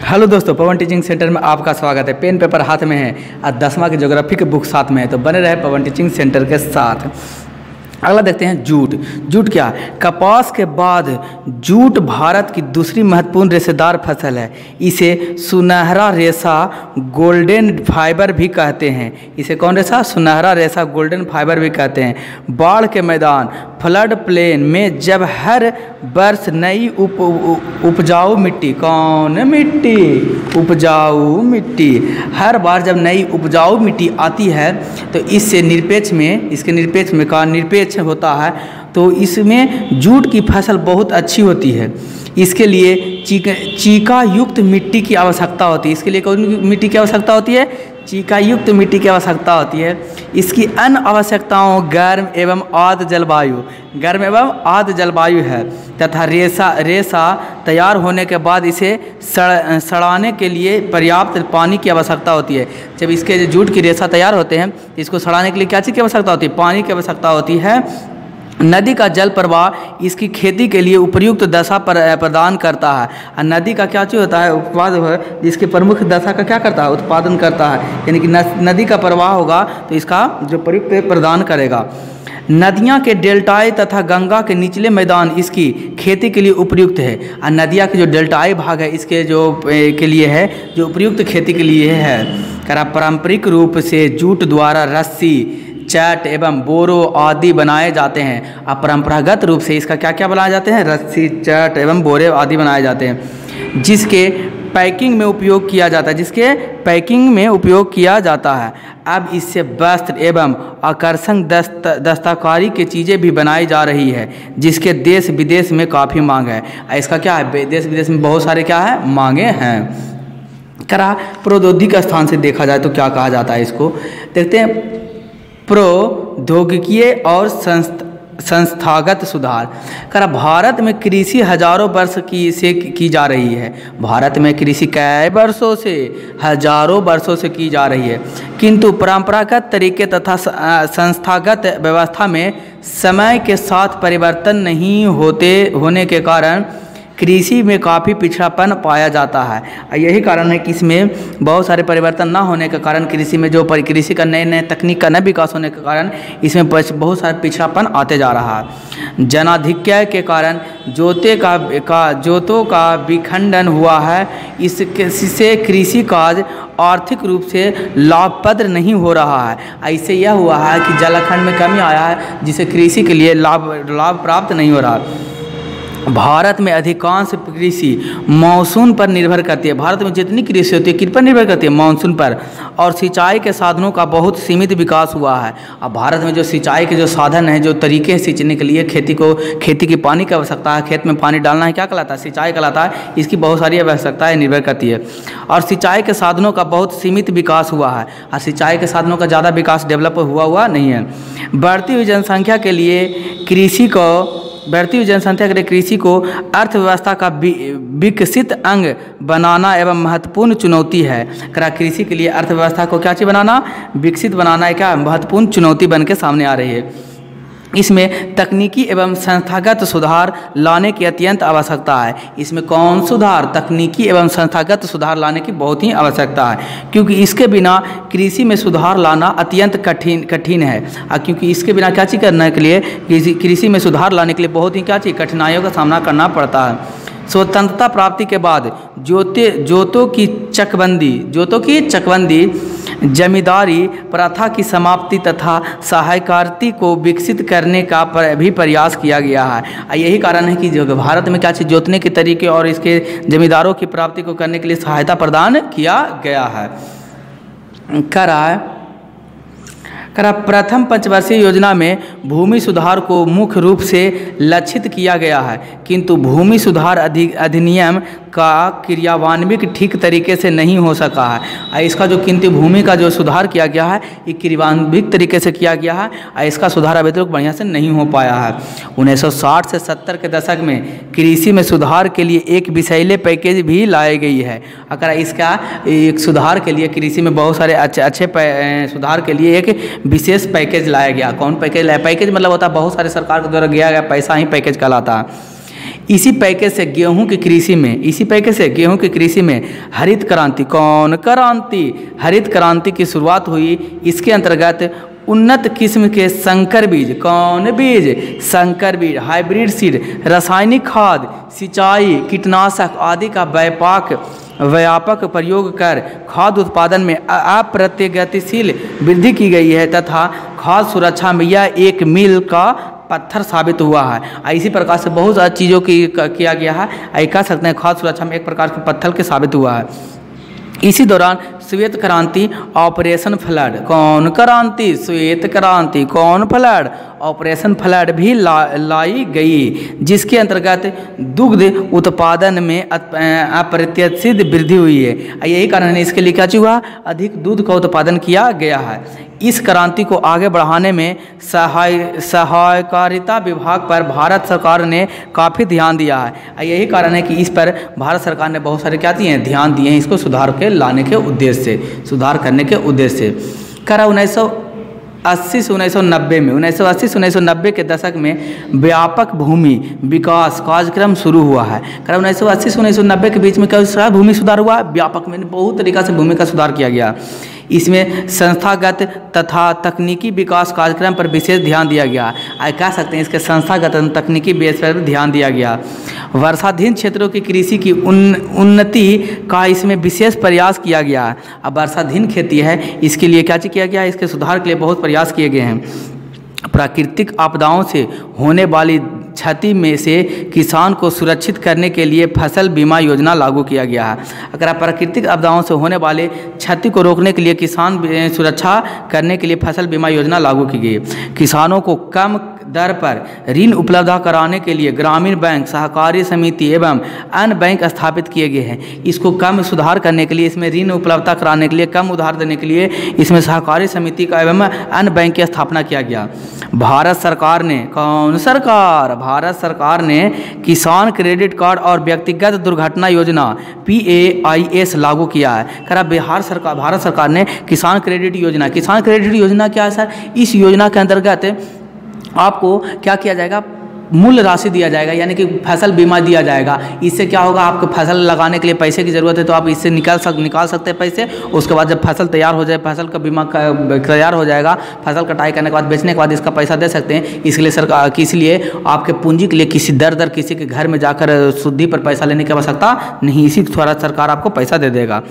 Hello दोस्तों, पवन teaching centre में आपका स्वागत है। पेन पेपर हाथ में है और 10वां की ज्योग्राफी के बुक साथ में है, तो बने रहे पवन टीचिंग सेंटर के साथ। अगला देखते हैं जूट। जूट क्या? कपास के बाद जूट भारत की दूसरी महत्वपूर्ण रेशेदार फसल है। इसे सुनहरा रेशा गोल्डन फाइबर भी कहते हैं। इसे कौन रेशा? सुनहरा रेशा गोल्डन फाइबर भी कहते हैं। बाढ़ के मैदान फ्लड प्लेन में जब हर वर्ष नई उपजाऊ मिट्टी, कौन मिट्टी? उपजाऊ मिट्टी। हर बार जब नई उपजाऊ मिट्टी आती है तो इससे निरपेक्ष में, इसके निरपेक्ष में का निरपेक्ष होता है, तो इसमें जूट की फसल बहुत अच्छी होती है। इसके लिए चीका युक्त मिट्टी की आवश्यकता होती है। इसके लिए कौन मिट्टी की आवश्यकता होती है? चीका युक्त मिट्टी की आवश्यकता होती है। इसकी अन्य आवश्यकताओं गर्म एवं आर्द्र जलवायु, गर्म एवं आर्द्र जलवायु है तथा रेशा तैयार होने के बाद इसे सड़ाने के लिए पर्याप्त पानी की आवश्यकता होती है। जब इसके जूट की रेशा तैयार होते हैं, इसको सड़ाने के लिए क्या चीज़ की आवश्यकता होती है? पानी की आवश्यकता होती है। नदी का जल प्रवाह इसकी खेती के लिए उपयुक्त दशा प्रदान करता है। और नदी का क्या चीज़ होता है? उत्पाद है, जिसकी प्रमुख दशा का क्या करता है? उत्पादन करता है। यानी कि नदी का प्रवाह होगा तो इसका जो प्रयुक्त प्रदान करेगा। नदियाँ के डेल्टाई तथा गंगा के निचले मैदान इसकी खेती के लिए उपयुक्त है। और नदियाँ के जो डेल्टाई भाग है इसके जो के लिए है, जो उपयुक्त खेती के लिए है। पारंपरिक रूप से जूट द्वारा रस्सी, चट एवं बोरो आदि बनाए जाते हैं। अब परंपरागत रूप से इसका क्या क्या बनाए जाते हैं? रस्सी, चट एवं बोरे आदि बनाए जाते हैं, जिसके पैकिंग में उपयोग किया जाता है, जिसके पैकिंग में उपयोग किया जाता है। अब इससे वस्त्र एवं आकर्षक दस्तकारी की चीज़ें भी बनाई जा रही है, जिसके देश विदेश में काफ़ी मांग है। इसका क्या है? देश विदेश में बहुत सारे क्या है? मांगे हैं। प्रौद्योगिकी स्थान से देखा जाए तो क्या कहा जाता है? इसको देखते हैं। प्रौद्योगिकीय और संस्थागत सुधार। भारत में कृषि हजारों वर्ष की जा रही है। भारत में कृषि कई वर्षों से, हजारों वर्षों से की जा रही है, किंतु परंपरागत तरीके तथा संस्थागत व्यवस्था में समय के साथ परिवर्तन नहीं होने के कारण कृषि में काफ़ी पिछड़ापन पाया जाता है। यही कारण है कि इसमें बहुत सारे परिवर्तन ना होने के कारण कृषि में जो कृषि का नए नए तकनीक का न विकास होने के कारण इसमें बहुत सारे पिछड़ापन आते जा रहा है। जनाधिक्य के कारण जोतों का विखंडन हुआ है। इससे कृषि कार्य आर्थिक रूप से लाभप्रद नहीं हो रहा है। ऐसे यह हुआ है कि जलखंड में कमी आया है, जिससे कृषि के लिए लाभ प्राप्त नहीं हो रहा। भारत में अधिकांश कृषि मानसून पर निर्भर करती है। भारत में जितनी कृषि होती है किन पर निर्भर करती है? मानसून पर। और सिंचाई के साधनों का बहुत सीमित विकास हुआ है। अब भारत में जो सिंचाई के जो साधन है, जो तरीके हैं सींचने के लिए, खेती की पानी की आवश्यकता है, खेत में पानी डालना है, क्या कहलाता है? सिंचाई कहलाता है। इसकी बहुत सारी आवश्यकताएं निर्भर करती है। और सिंचाई के साधनों का बहुत सीमित विकास हुआ है। और सिंचाई के साधनों का ज़्यादा विकास डेवलप हुआ नहीं है। बढ़ती हुई जनसंख्या के लिए कृषि को अर्थव्यवस्था का विकसित अंग बनाना एवं महत्वपूर्ण चुनौती है। कृषि के लिए अर्थव्यवस्था को क्या चीज़ बनाना? विकसित बनाना एक क्या महत्वपूर्ण चुनौती बन के सामने आ रही है। इसमें तकनीकी एवं संस्थागत सुधार लाने की अत्यंत आवश्यकता है। इसमें कौन सुधार? तकनीकी एवं संस्थागत सुधार लाने की बहुत ही आवश्यकता है, क्योंकि इसके बिना कृषि में सुधार लाना अत्यंत कठिन है। क्योंकि इसके बिना क्या चीज़ करने के लिए, कृषि में सुधार लाने के लिए बहुत ही क्या चीज़ कठिनाइयों का सामना करना पड़ता है। स्वतंत्रता प्राप्ति के बाद जोतों की चकबंदी, जमींदारी प्रथा की समाप्ति तथा सहकारी को विकसित करने का भी प्रयास किया गया है। यही कारण है कि जो भारत में क्या चीज़ जोतने के तरीके और इसके जमींदारों की प्राप्ति को करने के लिए सहायता प्रदान किया गया है। प्रथम पंचवर्षीय योजना में भूमि सुधार को मुख्य रूप से लक्षित किया गया है, किंतु भूमि सुधार अधिनियम का क्रियान्वयन ठीक तरीके से नहीं हो सका है। इसका जो किंतु भूमि का जो सुधार किया गया है, ये क्रियान्वित तरीके से किया गया है। इसका सुधार अभी तक बढ़िया से नहीं हो पाया है। 1960 से 70 के दशक में कृषि में सुधार के लिए एक विषैले पैकेज भी लाई गई है। अगर इसका एक सुधार के लिए कृषि में बहुत सारे अच्छे सुधार के लिए एक विशेष पैकेज लाया गया। कौन पैकेज लाया? पैकेज मतलब होता है बहुत सारे सरकार के द्वारा दिया गया पैसा ही पैकेज कहलाता है। इसी पैकेज से गेहूं की कृषि में हरित क्रांति, कौन क्रांति, हरित क्रांति की शुरुआत हुई। इसके अंतर्गत उन्नत किस्म के संकर बीज, कौन बीज, संकर बीज, हाइब्रिड सीड, रासायनिक खाद, सिंचाई, कीटनाशक आदि का व्यापक प्रयोग कर खाद्य उत्पादन में अप्रतिगतिशील वृद्धि की गई है तथा खाद्य सुरक्षा में यह एक मील का पत्थर साबित हुआ है। इसी प्रकार से बहुत सारी चीज़ों की किया गया है, कह सकते हैं खाद्य सुरक्षा में एक प्रकार के पत्थर के साबित हुआ है। इसी दौरान श्वेत क्रांति, ऑपरेशन फ्लड, कौन क्रांति, श्वेत क्रांति, कौन फ्लड, ऑपरेशन फ्लड भी लाई गई, जिसके अंतर्गत दुग्ध उत्पादन में अप्रत्याशित वृद्धि हुई है। यही कारण है इसके लिए क्या हुआ, अधिक दूध का उत्पादन किया गया है। इस क्रांति को आगे बढ़ाने में सहकारिता विभाग पर भारत सरकार ने काफ़ी ध्यान दिया है। यही कारण है कि इस पर भारत सरकार ने बहुत सारे क्या दिए हैं, ध्यान दिए हैं, इसको सुधार के लाने के उद्देश्य से, सुधार करने के उद्देश्य से। करा 1980 से 1990 के दशक में व्यापक भूमि विकास कार्यक्रम शुरू हुआ है। करा 1980 से 1990 के बीच में क्या भूमि सुधार हुआ, व्यापक में बहुत तरीका से भूमि का सुधार किया गया। इसमें संस्थागत तथा तकनीकी विकास कार्यक्रम पर विशेष ध्यान दिया गया। कह सकते हैं इसके संस्थागत तकनीकी बेस पर ध्यान दिया गया। वर्षाधीन क्षेत्रों की कृषि की उन्नति का इसमें विशेष प्रयास किया गया। अब वर्षाधीन खेती है, इसके लिए क्या किया गया, इसके सुधार के लिए बहुत प्रयास किए गए हैं। प्राकृतिक आपदाओं से होने वाली क्षति में से किसान को सुरक्षित करने के लिए फसल बीमा योजना लागू किया गया है। अगर आप प्राकृतिक आपदाओं से होने वाले क्षति को रोकने के लिए किसान सुरक्षा करने के लिए फसल बीमा योजना लागू की गई। किसानों को कम दर पर ऋण उपलब्ध कराने के लिए ग्रामीण बैंक, सहकारी समिति एवं अन्य बैंक स्थापित किए गए हैं। इसको कम सुधार करने के लिए, इसमें ऋण उपलब्धता कराने के लिए, कम उधार देने के लिए इसमें सहकारी समिति का एवं अन्य बैंक की स्थापना किया गया। भारत सरकार ने, कौन सरकार, भारत सरकार ने किसान क्रेडिट कार्ड और व्यक्तिगत दुर्घटना योजना PAIS लागू किया है। करा भारत सरकार ने किसान क्रेडिट योजना क्या है सर, इस योजना के अंतर्गत आपको क्या किया जाएगा, मूल राशि दिया जाएगा, यानी कि फसल बीमा दिया जाएगा। इससे क्या होगा, आपको फसल लगाने के लिए पैसे की ज़रूरत है तो आप इससे निकाल सकते हैं पैसे। उसके बाद जब फसल तैयार हो जाए, फसल का बीमा तैयार हो जाएगा, फसल कटाई करने के बाद, बेचने के बाद इसका पैसा दे सकते हैं। इसलिए सरकार, इसलिए आपके पूंजी के लिए किसी दर किसी के घर में जाकर शुद्धि पर पैसा लेने की आवश्यकता नहीं, इसी द्वारा सरकार आपको पैसा दे देगा।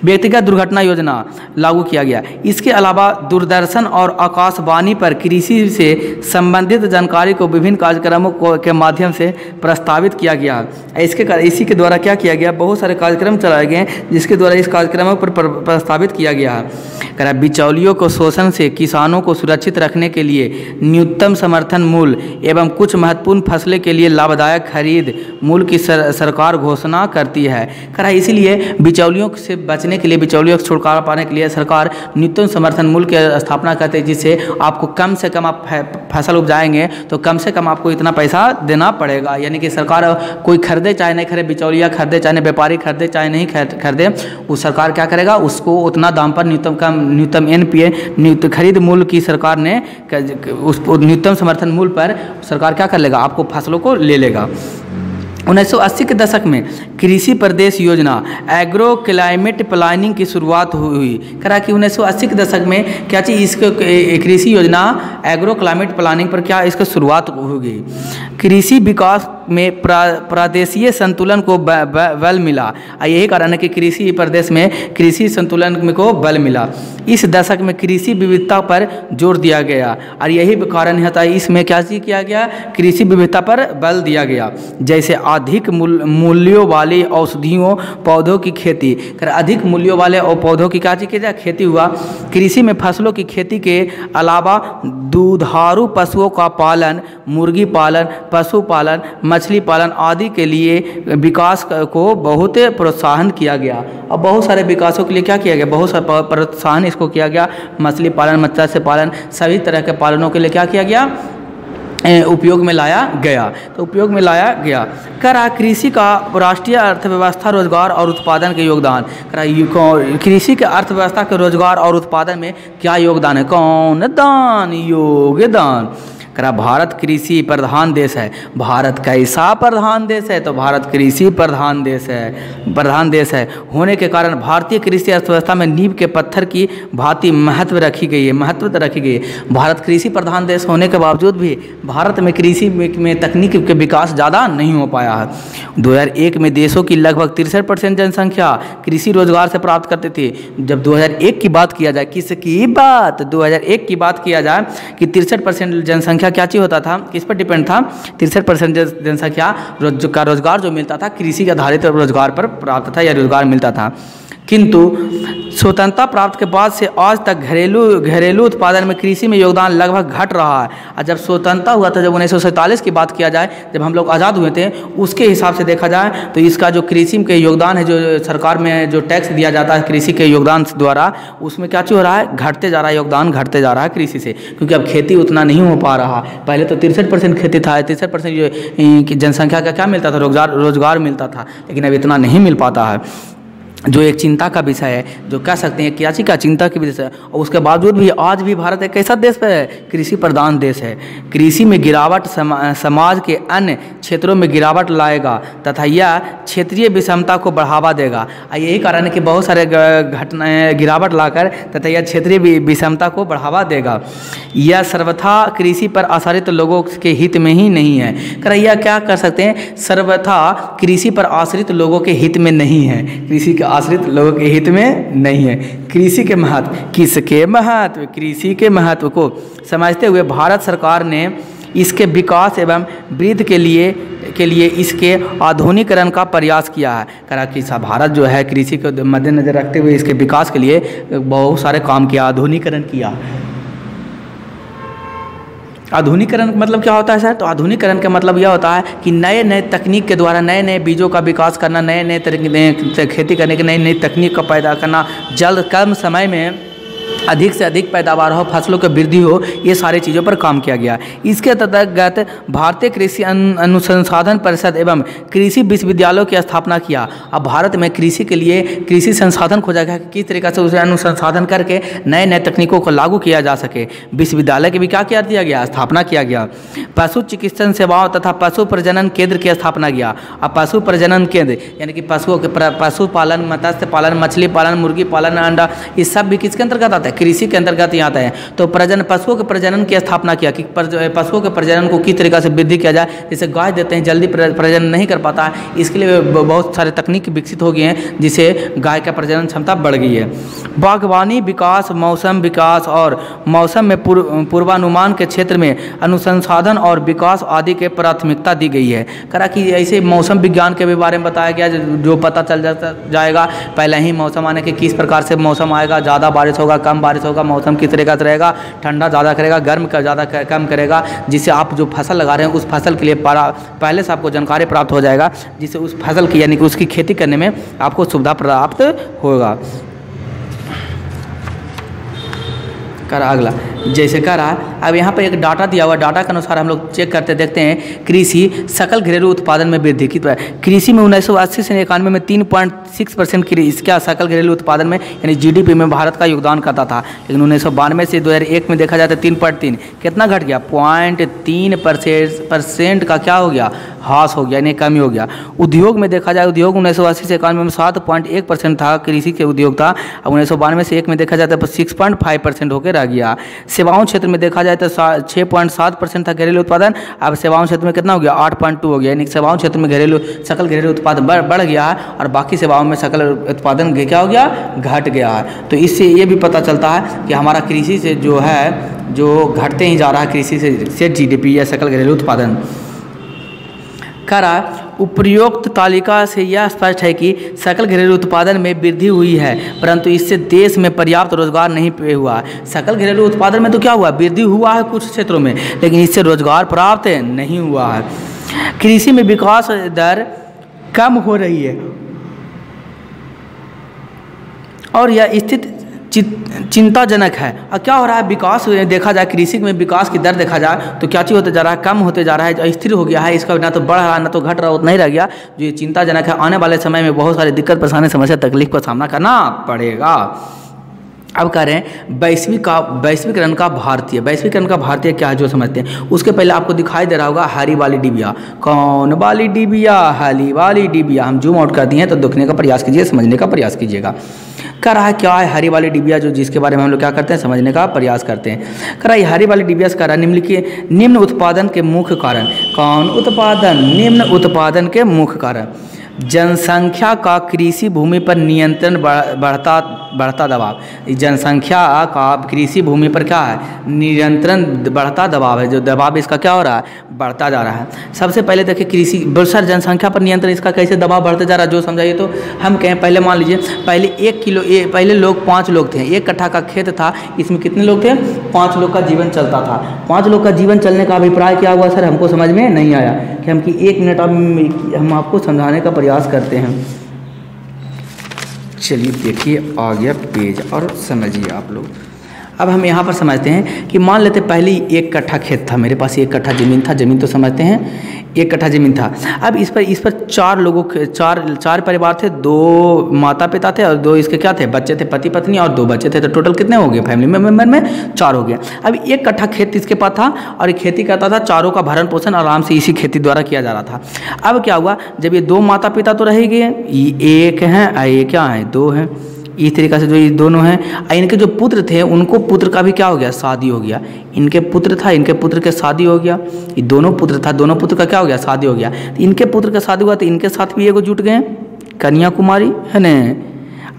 व्यक्तिगत दुर्घटना योजना लागू किया गया। इसके अलावा दूरदर्शन और आकाशवाणी पर कृषि से संबंधित जानकारी को विभिन्न कार्यक्रमों के माध्यम से प्रस्तावित किया गया। इसी के द्वारा क्या किया गया, बहुत सारे कार्यक्रम चलाए गए जिसके द्वारा इस कार्यक्रमों पर प्रस्तावित किया गया है। बिचौलियों को शोषण से किसानों को सुरक्षित रखने के लिए न्यूनतम समर्थन मूल्य एवं कुछ महत्वपूर्ण फसलें के लिए लाभदायक खरीद मूल्य की सरकार घोषणा करती है। इसीलिए बिचौलियों से बचने के लिए, बिचौलियों से छुटकारा पाने के लिए सरकार न्यूनतम समर्थन मूल्य की स्थापना करती है, जिससे आपको कम से कम आप फसल उपजाएंगे तो कम से कम आपको इतना पैसा देना पड़ेगा। यानी कि सरकार कोई खरीदे चाहे नहीं खरीदे, बिचौलिया खरीदे चाहे व्यापारी खरीदे चाहे नहीं खरीदे, वो सरकार क्या करेगा, उसको उतना दाम पर न्यूनतम NPA खरीद मूल्य की सरकार ने, उस न्यूनतम समर्थन मूल्य पर सरकार क्या कर लेगा, आपको फसलों को ले लेगा। 1980 के दशक में कृषि प्रदेश योजना, एग्रो क्लाइमेट प्लानिंग की शुरुआत हुई। करा कि 1980 के दशक में क्या चीज़, इसको कृषि योजना एग्रो क्लाइमेट प्लानिंग पर क्या इसका शुरुआत होगी। कृषि विकास में प्रादेशीय संतुलन को बल मिला। यही कारण है कि कृषि प्रदेश में कृषि संतुलन को बल मिला। इस दशक में कृषि विविधता पर जोर दिया गया और यही कारण है इसमें क्या चीज़ किया गया, कृषि विविधता पर बल दिया गया। जैसे अधिक मूल्यों वाले औषधियों पौधों की खेती, अधिक मूल्यों वाले और पौधों की क्या चीज़ की खेती हुआ। कृषि में फसलों की खेती के अलावा दूधारू पशुओं का पालन, मुर्गी पालन, पशुपालन, मछली पालन आदि के लिए विकास को बहुत प्रोत्साहन किया गया। और बहुत सारे विकासों के लिए क्या किया गया, बहुत सारा प्रोत्साहन इसको किया गया। मछली पालन, मत्स्य पालन, सभी तरह के पालनों के लिए क्या किया गया, उपयोग में लाया गया। तो उपयोग में लाया गया। कृषि का राष्ट्रीय अर्थव्यवस्था, रोजगार और उत्पादन के योगदान। कृषि के अर्थव्यवस्था के रोजगार और उत्पादन में क्या योगदान है, कौन दान, योगदान। करा भारत कृषि प्रधान देश है। भारत कैसा प्रधान देश है? तो भारत कृषि प्रधान देश है होने के कारण भारतीय कृषि अर्थव्यवस्था में नींव के पत्थर की भांति महत्व रखी गई है। भारत कृषि प्रधान देश होने के बावजूद भी भारत में कृषि में तकनीक के विकास ज़्यादा नहीं हो पाया है। 2001 में देशों की लगभग 63% जनसंख्या कृषि रोजगार से प्राप्त करते थे। जब 2001 की बात किया जाए, किसकी बात? 2001 की बात किया जाए कि 63% जनसंख्या क्या चीज़ होता था, किस पर डिपेंड था? 63% जनसंख्या का रोजगार जो मिलता था कृषि के आधारित रोजगार पर प्राप्त था या रोजगार मिलता था। किंतु स्वतंत्रता प्राप्त के बाद से आज तक घरेलू उत्पादन में कृषि में योगदान लगभग घट रहा है। और जब स्वतंत्रता हुआ था, जब 1947 की बात किया जाए, जब हम लोग आज़ाद हुए थे, उसके हिसाब से देखा जाए तो इसका जो कृषि के योगदान है, जो सरकार में जो टैक्स दिया जाता है कृषि के योगदान द्वारा, उसमें क्या चीज़ हो रहा है? घटते जा रहा है, योगदान घटते जा रहा है कृषि से, क्योंकि अब खेती उतना नहीं हो पा रहा। पहले तो 63% खेती था, 63% जनसंख्या का क्या मिलता था? रोजगार मिलता था, लेकिन अब इतना नहीं मिल पाता है, जो एक चिंता का विषय है, जो कह सकते हैं क्या चीज़ का चिंता की विषय है। और उसके बावजूद भी आज भी भारत एक ऐसा देश है, कृषि प्रधान देश है। कृषि में गिरावट समाज के अन्य क्षेत्रों में गिरावट लाएगा तथा यह क्षेत्रीय विषमता को बढ़ावा देगा। यही कारण है कि बहुत सारे घटनाएं गिरावट लाकर तथा यह क्षेत्रीय विषमता को बढ़ावा देगा। यह सर्वथा कृषि पर आश्रित लोगों के हित में ही नहीं है। यह क्या कर सकते हैं? सर्वथा कृषि पर आश्रित लोगों के हित में नहीं है, कृषि के आश्रित लोगों के हित में नहीं है। कृषि के महत्व, किसके महत्व? कृषि के महत्व को समझते हुए भारत सरकार ने इसके विकास एवं वृद्धि के लिए इसके आधुनिकीकरण का प्रयास किया है। करा कि भारत जो है कृषि को मद्देनजर रखते हुए इसके विकास के लिए बहुत सारे काम किया, आधुनिकीकरण किया। आधुनिकीकरण मतलब क्या होता है सर? तो आधुनिकीकरण का मतलब यह होता है कि नए नए तकनीक के द्वारा नए नए बीजों का विकास करना, नए नए तरीके खेती करने की नई नई तकनीक का पैदा करना, जल्द कम समय में अधिक से अधिक पैदावार हो, फसलों की वृद्धि हो, ये सारी चीज़ों पर काम किया गया। इसके अंतर्गत भारतीय कृषि अनुसंधान परिषद एवं कृषि विश्वविद्यालयों की स्थापना किया। अब भारत में कृषि के लिए कृषि संसाधन खोजा गया कि किस तरीके से उसे अनुसंधान करके नए नए तकनीकों को लागू किया जा सके। विश्वविद्यालय की भी क्या किया दिया गया? स्थापना किया गया। पशु चिकित्सा सेवाओं तथा पशु प्रजनन केंद्र की स्थापना किया। अब पशु प्रजनन केंद्र यानी कि पशुओं के पशुपालन, मत्स्य पालन, मछली पालन, मुर्गी पालन, अंडा, ये सब भी किसके अंतर्गत आता है? कृषि के अंतर्गत ही आता है। तो पशुओं के प्रजनन की स्थापना किया कि पशुओं के प्रजनन को किस तरीके से वृद्धि किया जाए। जैसे गाय देते हैं, जल्दी प्रजनन नहीं कर पाता है, इसके लिए बहुत सारे तकनीक विकसित हो गए हैं, जिससे गाय का प्रजनन क्षमता बढ़ गई है। बागवानी विकास, मौसम विकास और मौसम में पूर्वानुमान के क्षेत्र में अनुसंधान और विकास आदि के प्राथमिकता दी गई है। करा कि ऐसे मौसम विज्ञान के भी बारे में बताया गया, जो पता चल जाएगा पहले ही मौसम आने के, किस प्रकार से मौसम आएगा, ज़्यादा बारिश होगा, कम बारिश होगा, मौसम किस तरीके से रहेगा, ठंडा ज़्यादा करेगा, गर्म का ज़्यादा कम करेगा, जिससे आप जो फसल लगा रहे हैं उस फसल के लिए पहले से आपको जानकारी प्राप्त हो जाएगा, जिससे उस फसल की यानी कि उसकी खेती करने में आपको सुविधा प्राप्त होगा। करा अगला जैसे करा, अब यहाँ पर एक डाटा दिया हुआ, डाटा के अनुसार हम लोग चेक करते देखते हैं कृषि सकल घरेलू उत्पादन में वृद्धि की। कृषि में 1980 से 1991 में 3.6% इसका सकल घरेलू उत्पादन में यानी जीडीपी में भारत का योगदान करता था, लेकिन 1992 से 2001 में देखा जाए तो 3.3, कितना घट गया? 0.3% का क्या हो गया? ह्रास हो गया, यानी कमी हो गया। उद्योग में देखा जाए, उद्योग 1980 से 1991 में 7.1% था, कृषि के उद्योग था। अब 1992 से 1 में देखा जाए तो 6.5% होकर रह गया। सेवाओं क्षेत्र में देखा जाए तो 6.7% था घरेलू उत्पादन, अब सेवाओं क्षेत्र में कितना हो गया? 8.2 हो गया, यानी सेवाओं क्षेत्र में सकल घरेलू उत्पादन बढ़ गया है और बाकी सेवाओं में सकल उत्पादन क्या हो गया? घट गया है। तो इससे ये भी पता चलता है कि हमारा कृषि से जो है जो घटते ही जा रहा है कृषि से जीडीपी या सकल घरेलू उत्पादन। करा उपरोक्त तालिका से यह स्पष्ट है कि सकल घरेलू उत्पादन में वृद्धि हुई है, परंतु इससे देश में पर्याप्त रोजगार नहीं हुआ। सकल घरेलू उत्पादन में तो क्या हुआ? वृद्धि हुआ है कुछ क्षेत्रों में, लेकिन इससे रोजगार प्राप्त नहीं हुआ है। कृषि में विकास दर कम हो रही है और यह स्थिति चिंताजनक है। और क्या हो रहा है? विकास देखा जाए, कृषि में विकास की दर देखा जाए तो क्या चीज़ होते जा रहा है? कम होते जा रहा है, स्थिर हो गया है, इसका ना तो बढ़ रहा है ना तो घट रहा, उतना ही रह गया, जो ये चिंताजनक है। आने वाले समय में बहुत सारी दिक्कत, परेशानी, समस्या, तकलीफ का सामना करना पड़ेगा। अब कह रहे हैं वैश्वीकरण का भारतीय, वैश्वीकरण का भारतीय क्या है जो समझते हैं। उसके पहले आपको दिखाई दे रहा होगा हरी वाली डिबिया, कौन वाली डिबिया, हरी वाली डिबिया। हम जूम आउट कर दिए हैं तो देखने का प्रयास कीजिए, समझने का प्रयास कीजिएगा। कह रहा है क्या है हरी वाली डिबिया, जो जिसके बारे में हम लोग क्या करते हैं, समझने का प्रयास करते हैं। कह रहा है हरी वाली डिबिया से कह रहा है निम्न उत्पादन के मुख्य कारण, कौन उत्पादन, निम्न उत्पादन के मुख्य कारण, जनसंख्या का कृषि भूमि पर नियंत्रण, बढ़ता दबाव। जनसंख्या का कृषि भूमि पर क्या है, नियंत्रण, बढ़ता दबाव है, जो दबाव इसका क्या हो रहा है, बढ़ता जा रहा है। सबसे पहले देखिए कृषि सर जनसंख्या पर नियंत्रण, इसका कैसे दबाव बढ़ता जा रहा है जो समझाइए। तो हम कहें पहले मान लीजिए पहले लोग 5 लोग थे, 1 कट्ठा का खेत था, इसमें कितने लोग थे, 5 लोग का जीवन चलता था। 5 लोग का जीवन चलने का अभिप्राय क्या हुआ सर, हमको समझ में नहीं आया कि हम 1 मिनट हम आपको समझाने का प्रयास करते हैं। चलिए देखिए आ गया पेज और समझिए आप लोग। अब हम यहाँ पर समझते हैं कि मान लेते पहले 1 कट्ठा खेत था, मेरे पास 1 कट्ठा ज़मीन था, ज़मीन तो समझते हैं 1 कट्ठा ज़मीन था। अब इस पर 4 लोगों के 4 परिवार थे, 2 माता पिता थे और 2 इसके क्या थे, बच्चे थे, पति पत्नी और 2 बच्चे थे। तो टोटल कितने हो गए फैमिली मेम्बर में 4 हो गया। अब 1 कट्ठा खेत इसके पास था और खेती करता था, चारों का भरण पोषण आराम से इसी खेती द्वारा किया जा रहा था। अब क्या हुआ, जब ये 2 माता पिता तो रह गए, 1 हैं, ये क्या है 2 हैं, इस तरीक़ा से जो ये दोनों हैं, इनके जो पुत्र थे उनको पुत्र का भी क्या हो गया, शादी हो गया। इनके पुत्र था, इनके पुत्र के शादी हो गया। ये दोनों पुत्र था, दोनों पुत्र का क्या हो गया, शादी हो गया। तो इनके पुत्र का शादी हुआ तो इनके साथ भी एगो जुट गए कन्याकुमारी है न,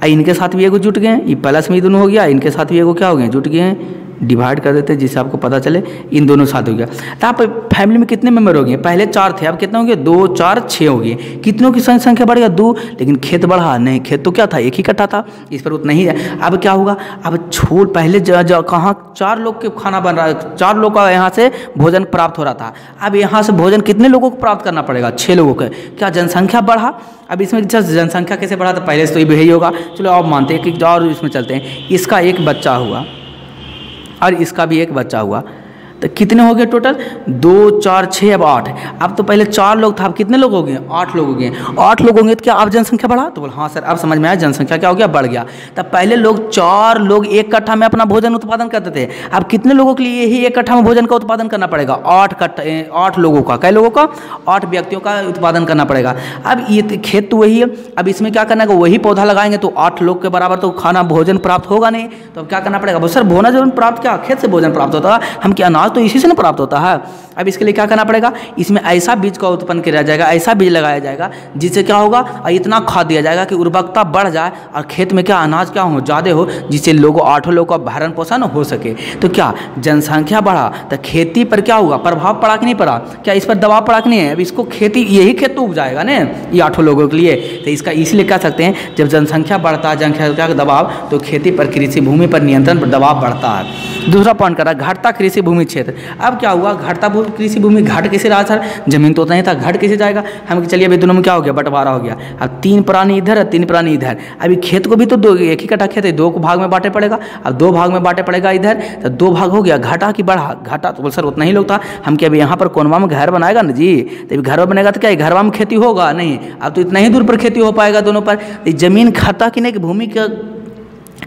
इनके साथ भी एगो जुट गए, ये प्लस में दोनों हो गया, इनके साथ भी एगो क्या हो गए, जुट गए हैं। डिवाइड कर देते हैं जिससे आपको पता चले इन दोनों साथ हो गया। तो आप फैमिली में कितने मेंबर हो गए, पहले 4 थे, अब कितने हो गए, 2 4 6 हो गए। कितनों की संख्या बढ़ गया, 2, लेकिन खेत बढ़ा नहीं, खेत तो क्या था 1 ही कट्ठा था, इस पर उतना ही है। अब क्या होगा, अब पहले कहाँ 4 लोग के खाना बन रहा है, 4 लोग का यहाँ से भोजन प्राप्त हो रहा था। अब यहाँ से भोजन कितने लोगों को प्राप्त करना पड़ेगा, 6 लोगों को। क्या जनसंख्या बढ़ा, अब इसमें जनसंख्या कैसे बढ़ा, तो पहले से तो यही होगा। चलो आप मानते हैं कि और इसमें चलते हैं, इसका 1 बच्चा हुआ और इसका भी 1 बच्चा हुआ, तो कितने हो गए टोटल, 2 4 6 अब 8। अब तो पहले 4 लोग था, अब कितने लोग हो गए, 8 लोग हो गए। 8 लोग होंगे तो क्या अब जनसंख्या बढ़ा, तो बोल हाँ सर अब समझ में आया, जनसंख्या क्या हो गया, बढ़ गया। तब पहले लोग 4 लोग 1 कट्ठा में अपना भोजन उत्पादन करते थे, अब कितने लोगों के लिए यही 1 कट्ठा में भोजन का उत्पादन करना पड़ेगा, 8 लोगों का, कै लोगों का, 8 व्यक्तियों का उत्पादन करना पड़ेगा। अब ये खेत तो वही है, अब इसमें क्या करना है, वही पौधा लगाएंगे तो 8 लोग के बराबर तो खाना भोजन प्राप्त होगा नहीं, तो अब क्या करना पड़ेगा, सर भोजन प्राप्त क्या, खेत से भोजन प्राप्त होता है, हम क्या अनाज तो इसी से ना प्राप्त होता है। अब इसके लिए क्या करना पड़ेगा, इसमें ऐसा बीज का उत्पन्न किया जाएगा, ऐसा बीज लगाया जाएगा जिससे क्या होगा, इतना खाद दिया जाएगा कि उर्वरकता बढ़ जाए और खेत में क्या अनाज क्या हो, ज़्यादा हो, जिससे लोगों 8 लोगों का भरण पोषण हो सके। तो क्या जनसंख्या बढ़ा तो खेती पर क्या हुआ, प्रभाव पड़ा कि नहीं पड़ा, क्या इस पर दबाव पड़ा कि नहीं है। अब इसको खेती, यही खेत तो उपजाएगा ना ये 8 लोगों के लिए, तो इसका इसलिए कह सकते हैं जब जनसंख्या बढ़ता है, जनसंख्या का दबाव, तो खेती पर, कृषि भूमि पर नियंत्रण पर दबाव बढ़ता है। दूसरा पॉइंट कर रहा है घटता कृषि भूमि क्षेत्र। अब क्या हुआ, घटता कृषि भूमि, घट कैसे रहा सर, जमीन तो नहीं था, घट कैसे जाएगा। हम चलिए अभी दोनों में क्या हो गया, बंटवारा हो गया। अब 3 प्राणी इधर और 3 प्राणी इधर। अभी खेत को भी तो 1 ही कट्ठा खेत है, 2 को भाग में बांटे पड़ेगा। अब 2 भाग में बांटे पड़ेगा इधर, तो 2 भाग हो गया। घटा कि बढ़ा, घटा तो बोल सर उतना ही लोग था। हम क्या अभी यहाँ पर कोनवा में घर बनाएगा ना जी, तो घर बनेगा तो क्या घरवा में खेती होगा नहीं, अब तो इतना ही दूर पर खेती हो पाएगा दोनों पर। जमीन घटा कि नहीं, कि भूमि का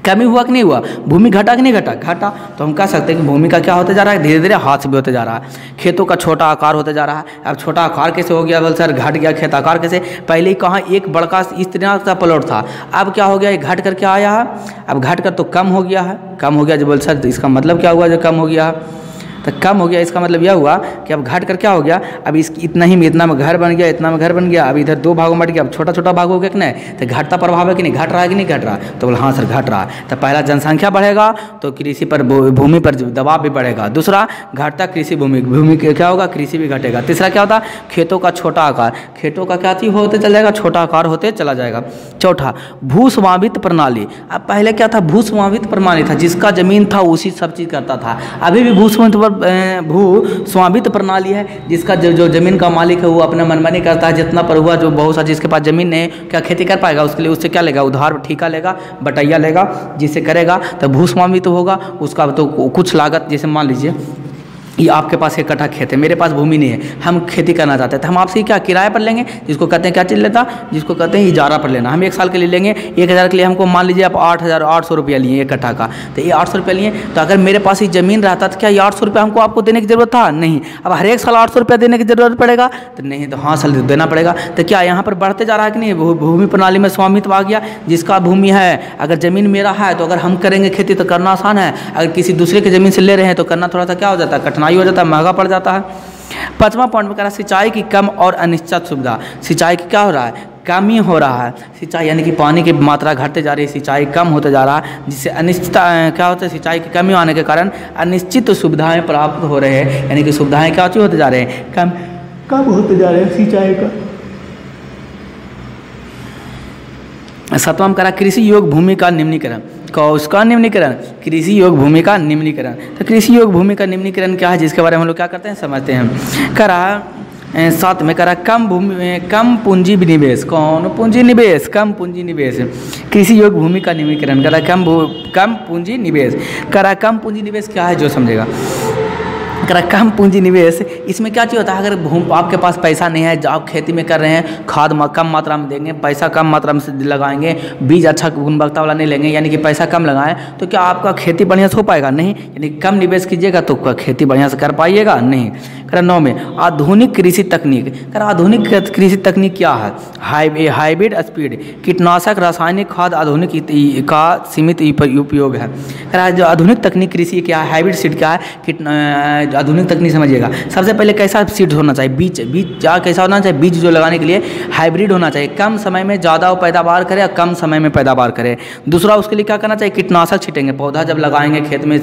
कमी हुआ कि नहीं हुआ, भूमि घटा कि नहीं घटा, घटा। तो हम कह सकते हैं कि भूमि का क्या होते जा रहा है, धीरे धीरे हाथ से भी होते जा रहा है। खेतों का छोटा आकार होते जा रहा है। अब छोटा आकार कैसे हो गया, बोल सर घट गया खेत आकार कैसे, पहले ही कहाँ एक बड़का इस तरह का प्लॉट था, अब क्या हो गया, घट कर क्या आया है, अब घट कर तो कम हो गया है, कम हो गया। जो बोल सर इसका मतलब क्या हुआ, जो कम हो गया है, तो कम हो गया, इसका मतलब यह हुआ कि अब घट कर क्या हो गया, अब इस इतना ही में, इतना में घर बन गया, इतना में घर बन गया। अब इधर 2 भागों में बट गया, अब छोटा छोटा भाग हो गया कि नहीं, तो घटता प्रभाव है कि नहीं, घट रहा है कि नहीं घट रहा, तो बोले हाँ सर घट रहा है। तो पहला जनसंख्या बढ़ेगा तो कृषि पर, भूमि पर दबाव भी बढ़ेगा। दूसरा घटता कृषि भूमि क्या होगा, कृषि भी घटेगा। तीसरा क्या होता, खेतों का छोटा आकार, खेतों का क्या चीज होते चला जाएगा, छोटा आकार होते चला जाएगा। चौथा भूस्वामित्व प्रणाली। अब पहले क्या था, भूस्वामित्व प्रणाली था, जिसका जमीन था उसी सब चीज करता था। अभी भी भूस्वामित्व प्रणाली है, जिसका जो जमीन का मालिक है वो अपना मनमानी करता है, जितना पर हुआ, जो बहुत सा जिसके पास जमीन नहीं क्या खेती कर पाएगा, उसके लिए उससे क्या लेगा, उधार ठेका लेगा, बटैया लेगा, जिससे करेगा तो भूस्वामित्व होगा। उसका तो कुछ लागत, जैसे मान लीजिए ये आपके पास 1 कट्ठा खेत है, मेरे पास भूमि नहीं है, हम खेती करना चाहते हैं, तो हम आपसे क्या किराए पर लेंगे, जिसको कहते हैं क्या चीज़ लेता, जिसको कहते हैं इजारा पर लेना। हम 1 साल के लिए लेंगे, 1,000 के लिए हमको मान लीजिए आप 8,800 रुपया लिए 1 कट्ठा का, तो ये 800 रुपया लिए। तो अगर मेरे पास ये ज़मीन रहता तो क्या ये 800 रुपया हमको आपको देने की ज़रूरत था? नहीं। अब हर एक साल 800 रुपया देने की ज़रूरत पड़ेगा? तो नहीं, तो हाँ साल देना पड़ेगा। तो क्या यहाँ पर बढ़ते जा रहा है कि नहीं? भूमि प्रणाली में स्वामित्व आ गया, जिसका भूमि है, अगर ज़मीन मेरा है तो अगर हम करेंगे खेती तो करना आसान है, अगर किसी दूसरे की ज़मीन से ले रहे हैं तो करना थोड़ा सा क्या हो जाता है, कठिनाई हो जाता है, महंगा पड़ जाता है। 5वां पॉइंट में कह रहा है सिंचाई की कम और अनिश्चित सुविधा। सिंचाई की क्या हो रहा है, कमी हो रहा है। सिंचाई यानी कि पानी की मात्रा घटते जा रही है, सिंचाई कम होते जा रहा है, जिससे अनिश्चित क्या होता है, सिंचाई की कमी आने के कारण अनिश्चित सुविधाएं प्राप्त हो रहे हैं, यानी कि सुविधाएं क्या होते जा रहे हैं, कम होते जा रहे हैं सिंचाई का। 7वां में करा कृषि योग भूमि का निम्नीकरण। उसका निम्नीकरण, कृषि योग भूमि का निम्नीकरण। तो कृषि योग भूमि का निम्नीकरण क्या है, जिसके बारे में हम लोग क्या करते हैं, समझते हैं। करा 7 में करा कम भूमि में कम पूंजी निवेश। कौन पूंजी निवेश, कम पूंजी निवेश। कृषि योग भूमि का निम्नीकरण करा कम पूंजी निवेश। करा कम पूंजी निवेश क्या है, जो समझेगा। करा कम पूंजी निवेश, इसमें क्या चीज़ होता है, अगर आपके पास पैसा नहीं है, आप खेती में कर रहे हैं, खाद कम मात्रा में देंगे, पैसा कम मात्रा में लगाएंगे, बीज अच्छा गुणवत्ता वाला नहीं लेंगे, यानी कि पैसा कम लगाएं, तो क्या आपका खेती बढ़िया से हो पाएगा? नहीं। यानी कम निवेश कीजिएगा तो खेती बढ़िया से कर पाइएगा? नहीं। करा 9 में आधुनिक कृषि तकनीक। करा आधुनिक कृषि तकनीक क्या है, हाइब्रिड स्पीड, कीटनाशक, रासायनिक खाद आधुनिक का सीमित उपयोग है। करा जो आधुनिक तकनीक कृषि क्या है, हाइब्रिड सीड क्या है, आधुनिक तकनीक समझिएगा। सबसे पहले कैसा सीड होना चाहिए, बीज क्या कैसा होना चाहिए, बीज जो लगाने के लिए हाइब्रिड होना चाहिए, कम समय में ज़्यादा पैदावार करे और कम समय में पैदावार करे। दूसरा उसके लिए क्या करना चाहिए, कीटनाशक छीटेंगे, पौधा जब लगाएंगे खेत में,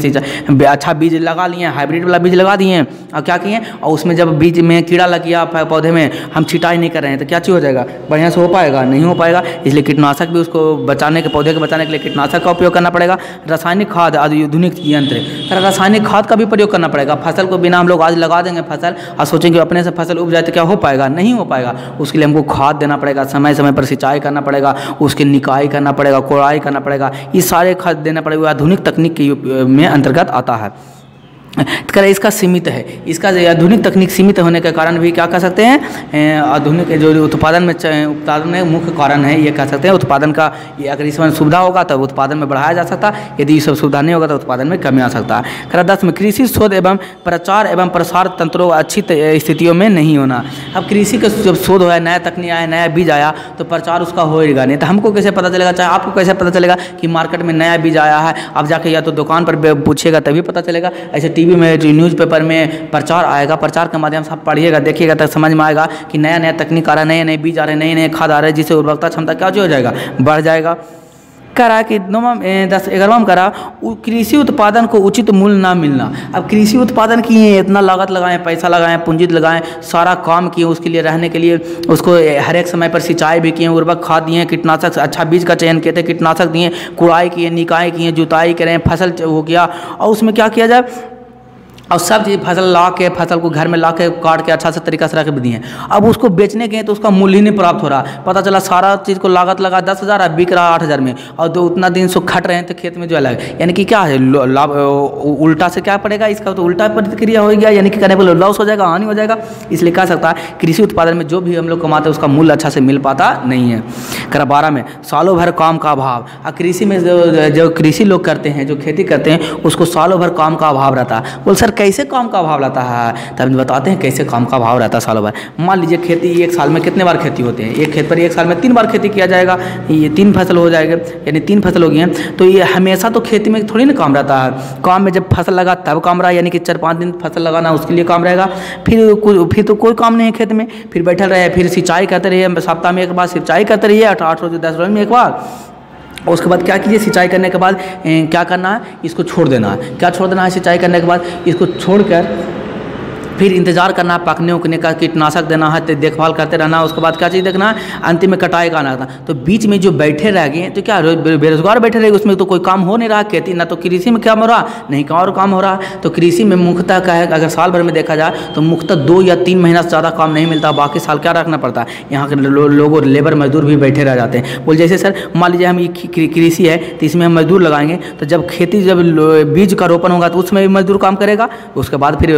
अच्छा बीज लगा लिए, हाइब्रिड वाला बीज लगा दिए और क्या किए, और उसमें जब बीज में कीड़ा लग गया पौधे में, हम छिटाई नहीं कर रहे हैं, तो क्या चीज़ हो जाएगा, बढ़िया से हो पाएगा? नहीं हो पाएगा। इसलिए कीटनाशक भी उसको बचाने के, पौधे को बचाने के लिए कीटनाशक का उपयोग करना पड़ेगा। रासायनिक खाद आधुनिक यंत्र, रासायनिक खाद का भी प्रयोग करना पड़ेगा। फसल को बिना हम लोग आज लगा देंगे फसल और सोचेंगे अपने से फसल उग जाए तो क्या हो पाएगा? नहीं हो पाएगा। उसके लिए हमको खाद देना पड़ेगा, समय समय पर सिंचाई करना पड़ेगा, उसकी निकाई करना पड़ेगा, कोड़ाई करना पड़ेगा, ये सारे खाद देना पड़ेगा। आधुनिक तकनीक के में अंतर्गत आता है। करें इसका सीमित है, इसका आधुनिक तकनीक सीमित होने के कारण भी क्या कह सकते हैं, आधुनिक जो उत्पादन में मुख्य कारण है, ये कह सकते हैं उत्पादन का, ये अगर इसमें सुविधा होगा तो उत्पादन में बढ़ाया जा सकता है, यदि ये सब सुविधा नहीं होगा तो उत्पादन में कमी आ सकता है। करा 10 में कृषि शोध एवं प्रचार एवं प्रसार तंत्रों अच्छी स्थितियों में नहीं होना। अब कृषि का जब शोध होया, नया तकनीक आया, नया बीज आया, तो प्रचार उसका होएगा नहीं, तो हमको कैसे पता चलेगा, चाहे आपको कैसे पता चलेगा कि मार्केट में नया बीज आया है? आप जाके या तो दुकान पर पूछिएगा तभी पता चलेगा, ऐसे टीवी में, न्यूज़पेपर में प्रचार आएगा, प्रचार के माध्यम से आप पढ़िएगा, देखिएगा तो समझ में आएगा कि नया नया तकनीक आ रहा है, नए नए बीज आ रहे हैं, नए नए खाद आ रहे हैं, जिससे उर्वरकता क्षमता क्या हो जाएगा, बढ़ जाएगा। करा कि 11वां करा कृषि उत्पादन को उचित मूल्य ना मिलना। अब कृषि उत्पादन किए, इतना लागत लगाएं, पैसा लगाएं, पूंजी लगाएं, सारा काम किए, उसके लिए रहने के लिए उसको हर एक समय पर सिंचाई भी किए, उर्वरक खाद दिए, कीटनाशक अच्छा बीज का चयन किए थे, कीटनाशक दिए, कुड़ाई किए, निकाई किए, जुताई करें, फसल हो गया, और उसमें क्या किया जाए, और सब चीज़ फसल ला के, फसल को घर में ला के काट के अच्छा से तरीका से रख दिए। अब उसको बेचने गए तो उसका मूल्य ही नहीं प्राप्त हो रहा, पता चला सारा चीज़ को लागत लगा 10,000 और बिक रहा 8,000 में, और तो उतना दिन से खट रहे हैं तो खेत में जो अलग, यानी कि क्या है लाभ, उल्टा से क्या पड़ेगा, इसका तो उल्टा प्रतिक्रिया हो गया, यानी कि कहने बोले लॉस हो जाएगा, हानि हो जाएगा। इसलिए कह सकता है कृषि उत्पादन में जो भी हम लोग कमाते हैं उसका मूल्य अच्छा से मिल पाता नहीं है। करा 12 में सालों भर काम का अभाव। कृषि में जो कृषि लोग करते हैं, जो खेती करते हैं, उसको सालों भर काम का अभाव रहता है। बोल सर कैसे काम का अभाव रहता है, तब बताते हैं कैसे काम का अभाव रहता है सालों भर। मान लीजिए खेती एक साल में कितने बार खेती होते हैं, एक खेत पर एक साल में 3 बार खेती किया जाएगा, ये 3 फसल हो जाएगा, यानी 3 फसल हो गई हैं, तो ये हमेशा तो खेती में थोड़ी ना काम रहता है। काम में जब फसल लगा तब काम रहा, यानी कि 4-5 दिन फसल लगाना उसके लिए काम रहेगा, फिर तो कोई काम नहीं है खेत में, फिर बैठल रहे, फिर सिंचाई करते रहिए, सप्ताह में एक बार सिंचाई करते रहिए, 8 रोज 10 रोज में एक बार। उसके बाद क्या कीजिए, सिंचाई करने के बाद क्या करना है, इसको छोड़ देना है। क्या छोड़ देना है, सिंचाई करने के बाद इसको छोड़कर फिर इंतजार करना है पकने उकने का, कीटनाशक देना है, देखभाल करते रहना। उसके बाद क्या चीज़ देखना है, अंतिम में कटाई का आना था। तो बीच में जो बैठे रह गए तो क्या बेरोजगार बैठे रहेंगे, उसमें तो कोई काम हो नहीं रहा, खेती ना तो कृषि में काम हो रहा, नहीं कहाँ और काम हो रहा। तो कृषि में मुख्यतः क्या है, अगर साल भर में देखा जाए तो मुख्यतः 2 या 3 महीना से ज़्यादा काम नहीं मिलता, बाकी साल क्या रखना पड़ता है। यहाँ के लोगों लेबर मजदूर भी बैठे रह जाते हैं। बोल जैसे सर मान लीजिए हम ये कृषि है तो इसमें हम मजदूर लगाएंगे, तो जब खेती जब बीज का रोपण होगा तो उसमें भी मजदूर काम करेगा। उसके बाद फिर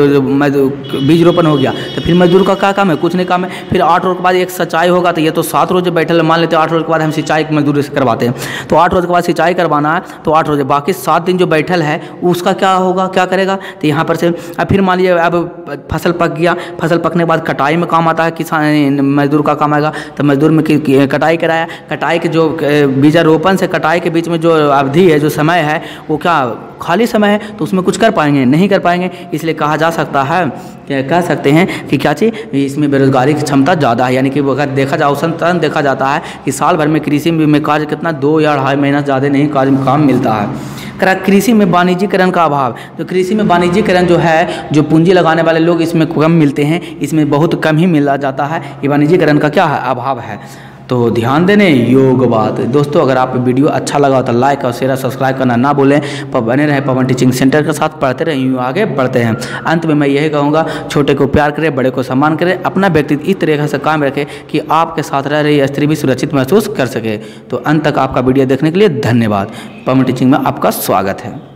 बीज रोपण हो गया तो फिर मजदूर का क्या काम है, कुछ नहीं काम है। फिर 8 रोज के बाद एक सिंचाई होगा, तो ये तो 7 रोज बैठे, मान लेते हैं 8 रोज के बाद हम सिंचाई मजदूर से करवाते हैं, तो 8 रोज के बाद सिंचाई करवाना है तो 8 रोज, बाकी 7 दिन जो बैठल है उसका क्या होगा, क्या करेगा। तो यहाँ पर से अब फिर मान लीजिए अब फसल पक गया, फसल पकने के बाद कटाई में काम आता है, किसान मजदूर का काम आएगा। तो मजदूर में कटाई कराया, कटाई के जो बीजारोपण से कटाई के बीच में जो अवधि है, जो समय है, वो क्या खाली समय है, तो उसमें कुछ कर पाएंगे नहीं कर पाएंगे। इसलिए कहा जा सकता है, कह सकते हैं कि क्या चीज़ इसमें बेरोजगारी की क्षमता ज़्यादा है। यानी कि अगर देखा जाए औसतन देखा जाता है कि साल भर में कृषि में कार्य कितना 2 या 2.5 महीना ज़्यादा नहीं काम मिलता है। कृषि में वाणिज्यीकरण का अभाव, तो कृषि में वाणिज्यीकरण जो है, जो पूंजी लगाने वाले लोग इसमें कम मिलते हैं, इसमें बहुत कम ही मिला जाता है। ये वाणिज्यीकरण का क्या है, अभाव है। तो ध्यान देने योग्य बात दोस्तों, अगर आप वीडियो अच्छा लगा तो लाइक और शेयर सब्सक्राइब करना ना भूलें। बने रहे पवन टीचिंग सेंटर के साथ, पढ़ते रहें, यूँ आगे बढ़ते हैं। अंत में मैं यही कहूँगा, छोटे को प्यार करें, बड़े को सम्मान करें, अपना व्यक्तित्व इस तरीके से काम रखें कि आपके साथ रह रही स्त्री भी सुरक्षित महसूस कर सके। तो अंत तक आपका वीडियो देखने के लिए धन्यवाद। पवन टीचिंग में आपका स्वागत है।